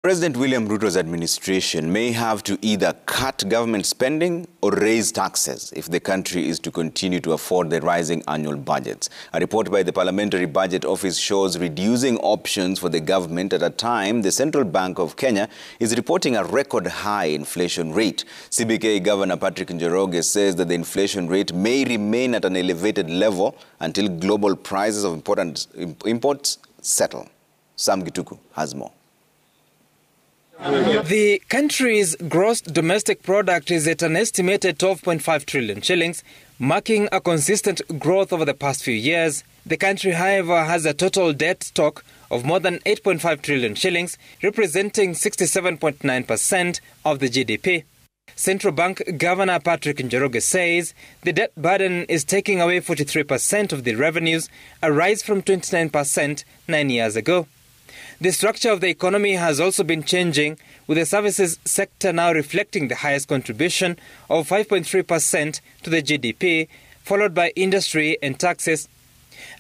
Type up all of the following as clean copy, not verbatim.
President William Ruto's administration may have to either cut government spending or raise taxes if the country is to continue to afford the rising annual budgets. A report by the Parliamentary Budget Office shows reducing options for the government at a time the Central Bank of Kenya is reporting a record high inflation rate. CBK Governor Patrick Njoroge says that the inflation rate may remain at an elevated level until global prices of imports settle. Sam Gituku has more. The country's gross domestic product is at an estimated 12.5 trillion shillings, marking a consistent growth over the past few years. The country, however, has a total debt stock of more than 8.5 trillion shillings, representing 67.9% of the GDP. Central Bank Governor Patrick Njoroge says the debt burden is taking away 43% of the revenues, a rise from 29% 9 years ago. The structure of the economy has also been changing, with the services sector now reflecting the highest contribution of 5.3% to the GDP, followed by industry and taxes.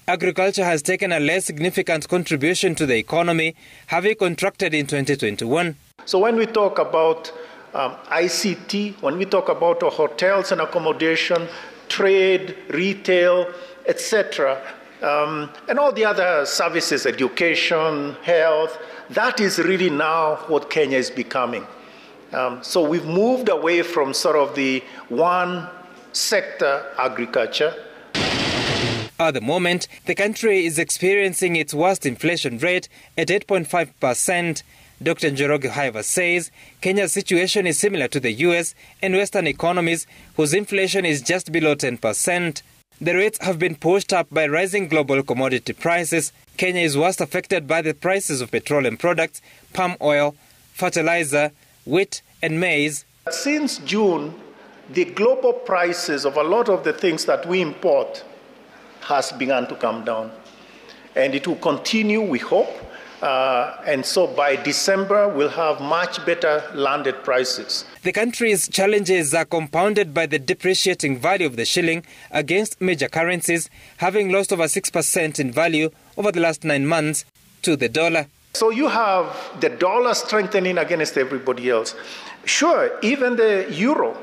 Agriculture has taken a less significant contribution to the economy, having contracted in 2021. So when we talk about ICT, when we talk about hotels and accommodation, trade, retail, etc., and all the other services, education, health, that is really now what Kenya is becoming. So we've moved away from sort of the one sector, agriculture. At the moment, the country is experiencing its worst inflation rate at 8.5%. Dr. Njoroge, however, says Kenya's situation is similar to the US and Western economies, whose inflation is just below 10%. The rates have been pushed up by rising global commodity prices. Kenya is worst affected by the prices of petroleum products, palm oil, fertilizer, wheat and maize. Since June, the global prices of a lot of the things that we import has begun to come down. And it will continue, we hope. And so by December, we'll have much better landed prices. The country's challenges are compounded by the depreciating value of the shilling against major currencies, having lost over 6% in value over the last 9 months to the dollar. So you have the dollar strengthening against everybody else. Sure, even the euro,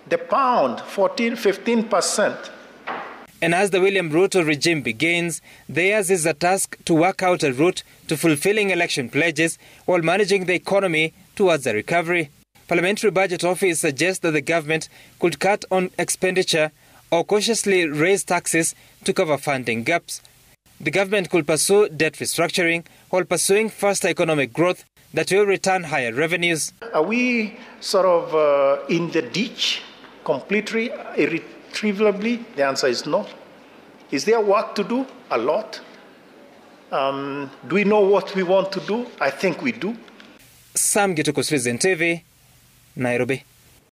the pound, 15%. And as the William Ruto regime begins, theirs is a task to work out a route to fulfilling election pledges while managing the economy towards a recovery. Parliamentary Budget Office suggests that the government could cut on expenditure or cautiously raise taxes to cover funding gaps. The government could pursue debt restructuring while pursuing faster economic growth that will return higher revenues. Are we sort of in the ditch completely, irretrievably? The answer is no. Is there work to do? A lot. Do we know what we want to do? I think we do. Sam Gituku, Citizen TV, Nairobi.